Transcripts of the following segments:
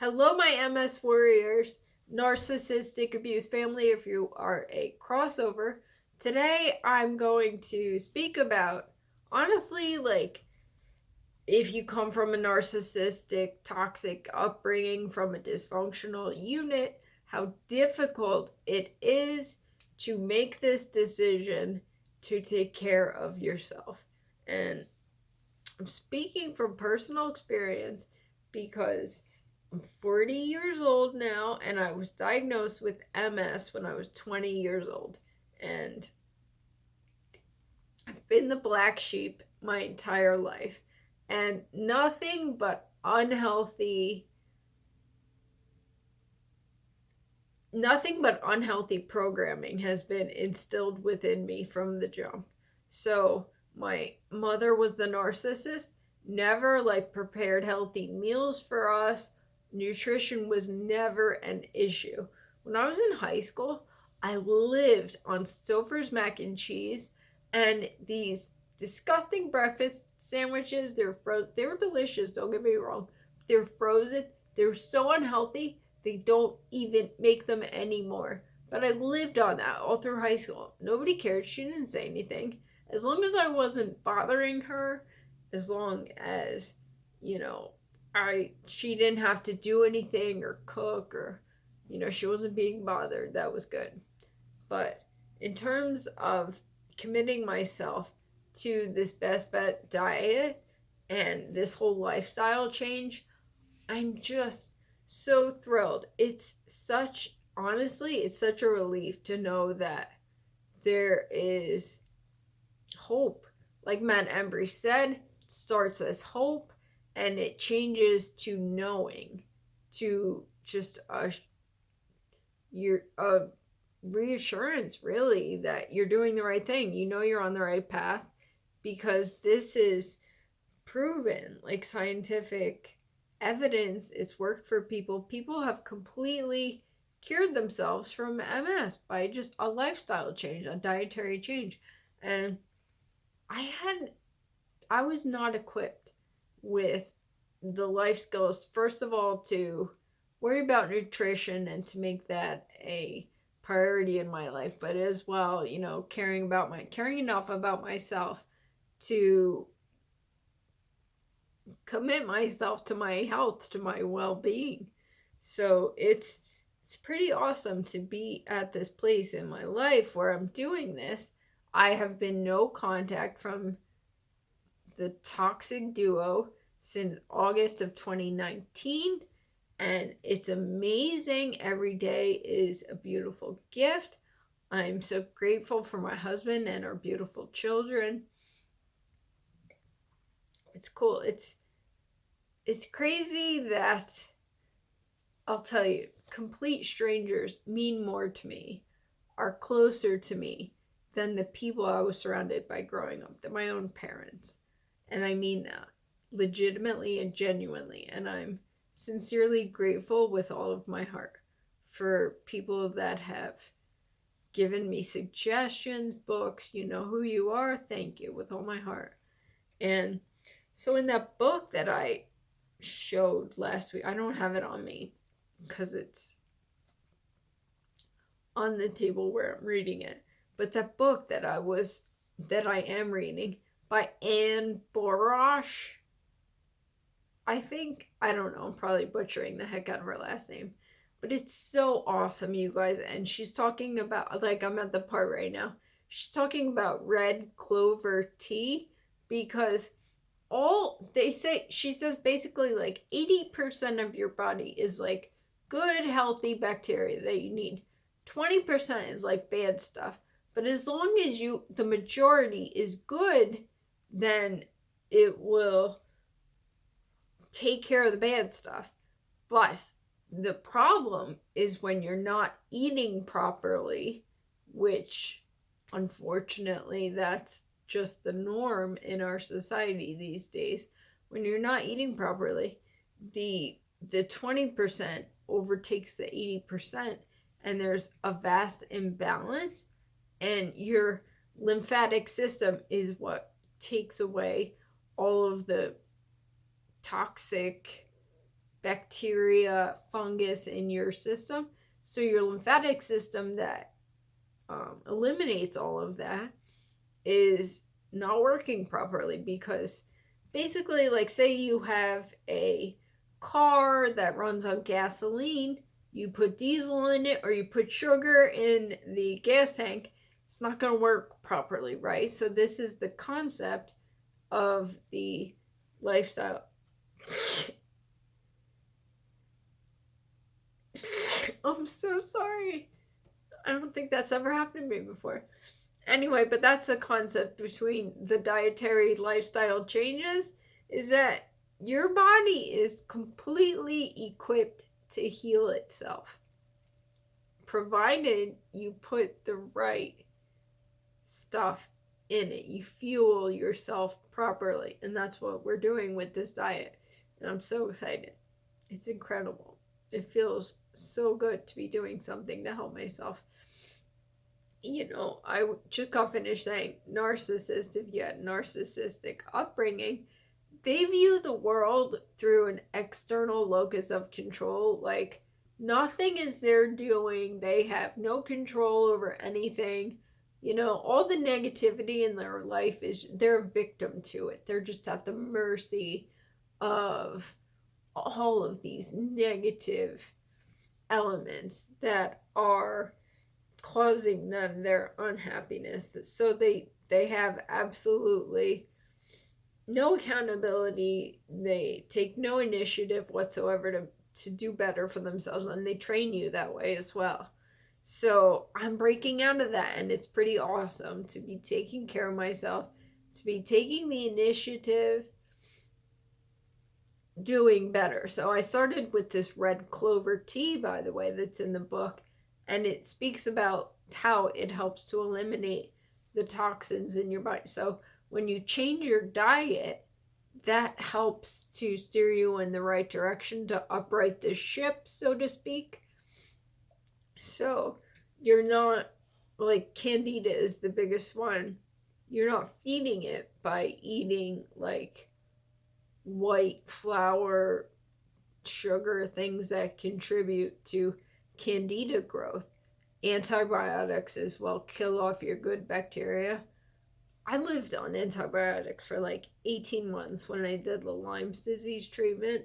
Hello, my MS warriors, narcissistic abuse family. If you are a crossover, today I'm going to speak about honestly, if you come from a narcissistic, toxic upbringing from a dysfunctional unit, how difficult it is to make this decision to take care of yourself. And I'm speaking from personal experience because I'm 40 years old now, and I was diagnosed with MS when I was 20 years old. And I've been the black sheep my entire life. And nothing but unhealthy programming has been instilled within me from the jump. So my mother was the narcissist, never prepared healthy meals for us. Nutrition was never an issue. When I was in high school, I lived on Stouffer's mac and cheese and these disgusting breakfast sandwiches. They were delicious, don't get me wrong. They're frozen. They're so unhealthy. They don't even make them anymore. But I lived on that all through high school. Nobody cared. She didn't say anything. As long as I wasn't bothering her, as long as, she didn't have to do anything or cook or, she wasn't being bothered, that was good. But in terms of committing myself to this best bet diet and this whole lifestyle change, I'm just so thrilled. It's such a relief to know that there is hope. Like Matt Embry said, it starts as hope and it changes to knowing, to just reassurance, really, that you're doing the right thing. You're on the right path because this is proven, scientific evidence. It's worked for people. People have completely cured themselves from MS by just a lifestyle change, a dietary change. And I was not equipped with the life skills, first of all, to worry about nutrition and to make that a priority in my life, but as well, caring enough about myself to commit myself to my health, to my well-being. So it's pretty awesome to be at this place in my life where I'm doing this. I have been no contact from the toxic duo since August of 2019, and it's amazing. Every day is a beautiful gift. I'm so grateful for my husband and our beautiful children. It's cool. It's crazy that, I'll tell you, complete strangers mean more to me, are closer to me than the people I was surrounded by growing up, than my own parents. And I mean that legitimately and genuinely. And I'm sincerely grateful with all of my heart for people that have given me suggestions, books. You know who you are. Thank you with all my heart. And so in that book that I showed last week, I don't have it on me because it's on the table where I'm reading it. But that book that I am reading by Anne Borosh, I don't know, I'm probably butchering the heck out of her last name, but it's so awesome, you guys. And she's talking about, I'm at the part right now, she's talking about red clover tea, because she says basically 80% of your body is good, healthy bacteria that you need. 20% is bad stuff. But as long as the majority is good, then it will take care of the bad stuff. But the problem is when you're not eating properly, which unfortunately that's just the norm in our society these days. When you're not eating properly, the 20% overtakes the 80%, and there's a vast imbalance, and your lymphatic system is what takes away all of the toxic bacteria, fungus in your system. So your lymphatic system that eliminates all of that is not working properly, because basically, like, say you have a car that runs on gasoline, you put diesel in it or you put sugar in the gas tank, it's not going to work properly, right? So this is the concept of the lifestyle. I'm so sorry. I don't think that's ever happened to me before. Anyway, but that's the concept between the dietary lifestyle changes, is that your body is completely equipped to heal itself, provided you put the right stuff in it. You fuel yourself properly, and that's what we're doing with this diet. And I'm so excited. It's incredible. It feels so good to be doing something to help myself. You know, I just got finished saying narcissist, if you had narcissistic upbringing, they view the world through an external locus of control. Like, nothing is their doing. They have no control over anything. You know, all the negativity in their life is, they're a victim to it. They're just at the mercy of all of these negative elements that are causing them their unhappiness. So they have absolutely no accountability. They take no initiative whatsoever to do better for themselves, and they train you that way as well. So I'm breaking out of that, and it's pretty awesome to be taking care of myself, to be taking the initiative, doing better. So I started with this red clover tea, by the way, that's in the book, and it speaks about how it helps to eliminate the toxins in your body. So when you change your diet, that helps to steer you in the right direction, to upright the ship, so to speak. So you're not, like, candida is the biggest one. You're not feeding it by eating like white flour, sugar, things that contribute to candida growth. Antibiotics as well kill off your good bacteria. I lived on antibiotics for like 18 months when I did the Lyme's disease treatment.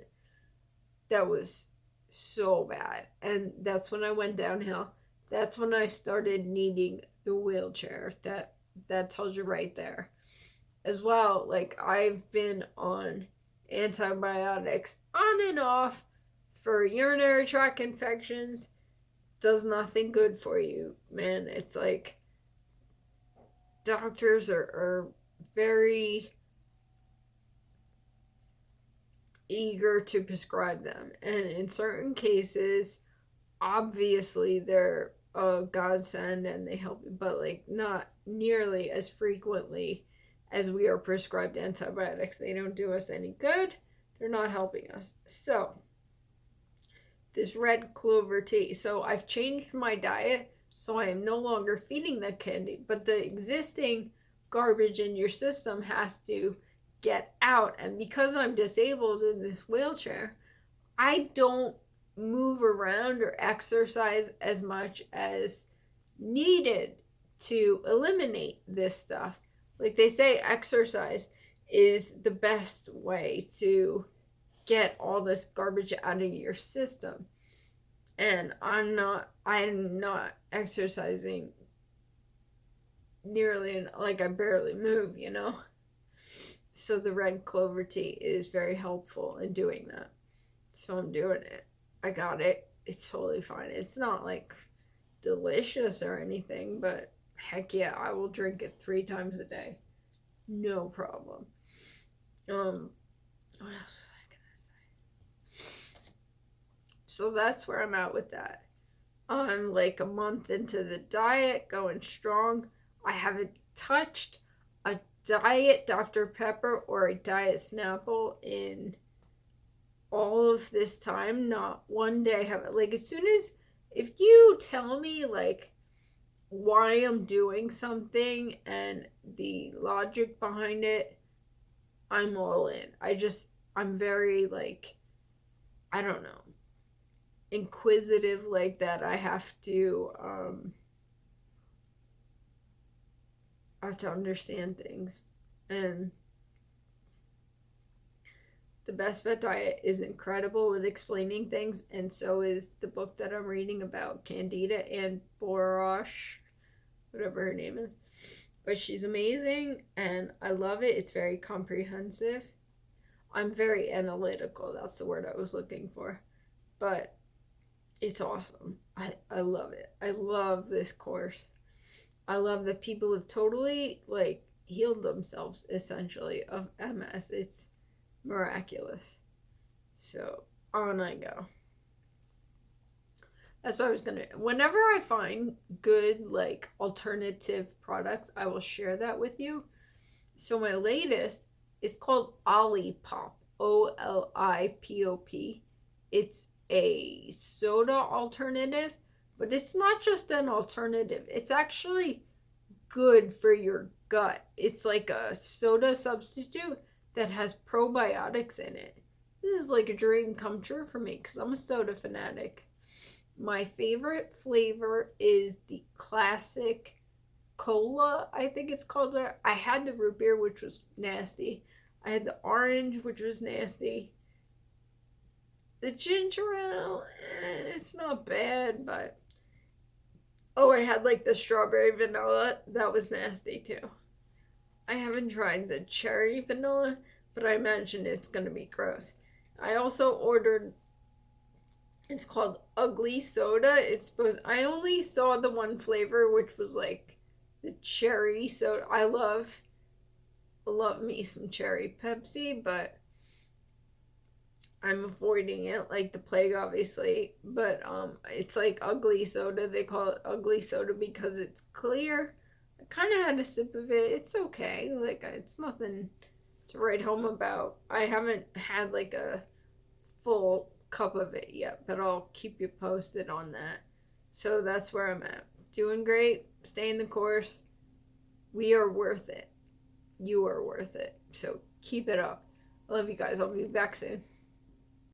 That was so bad. And that's when I went downhill. That's when I started needing the wheelchair. That tells you right there. As well, like, I've been on antibiotics on and off for urinary tract infections. Does nothing good for you, man. It's like doctors are very eager to prescribe them, and in certain cases, obviously they're a godsend and they help, but like not nearly as frequently as we are prescribed antibiotics. They don't do us any good. They're not helping us. So this red clover tea. So I've changed my diet, so I am no longer feeding the candy, but the existing garbage in your system has to get out. And because I'm disabled in this wheelchair, I don't move around or exercise as much as needed to eliminate this stuff. Like they say, exercise is the best way to get all this garbage out of your system. And I'm not exercising nearly, like, I barely move, you know? So the red clover tea is very helpful in doing that. So I'm doing it. I got it. It's totally fine. It's not like delicious or anything, but heck yeah, I will drink it 3 times a day. No problem. What else was I gonna say? So that's where I'm at with that. I'm like a month into the diet, going strong. I haven't touched a diet Dr. Pepper or a diet Snapple in all of this time. Not one day have it. Like, as soon as, if you tell me like why I'm doing something and the logic behind it, I'm all in. I'm very like I don't know, inquisitive like that. I have to understand things. And the Best Bet Diet is incredible with explaining things, and so is the book that I'm reading about Candida and Borosh, whatever her name is. But she's amazing, and I love it. It's very comprehensive. I'm very analytical. That's the word I was looking for. But it's awesome. I love it. I love this course. I love that people have totally like healed themselves essentially of MS. It's miraculous. So on I go. That's what I was gonna. Whenever I find good like alternative products, I will share that with you. So my latest is called Olipop. Olipop. It's a soda alternative, but it's not just an alternative. It's actually good for your gut. It's like a soda substitute that has probiotics in it. This is like a dream come true for me because I'm a soda fanatic. My favorite flavor is the classic cola, I think it's called. I had the root beer, which was nasty. I had the orange, which was nasty. The ginger ale, it's not bad, but oh, I had like the strawberry vanilla. That was nasty too. I haven't tried the cherry vanilla, but I imagine it's gonna be gross. I also ordered, it's called Ugly Soda. It's supposed, I only saw the one flavor, which was like the cherry soda. I love me some cherry Pepsi, but I'm avoiding it like the plague, obviously. But it's like ugly soda. They call it ugly soda because it's clear. I kind of had a sip of it. It's okay. Like it's nothing to write home about. I haven't had like a full cup of it yet, but I'll keep you posted on that. So that's where I'm at. Doing great. Staying the course. We are worth it. You are worth it. So keep it up. I love you guys. I'll be back soon.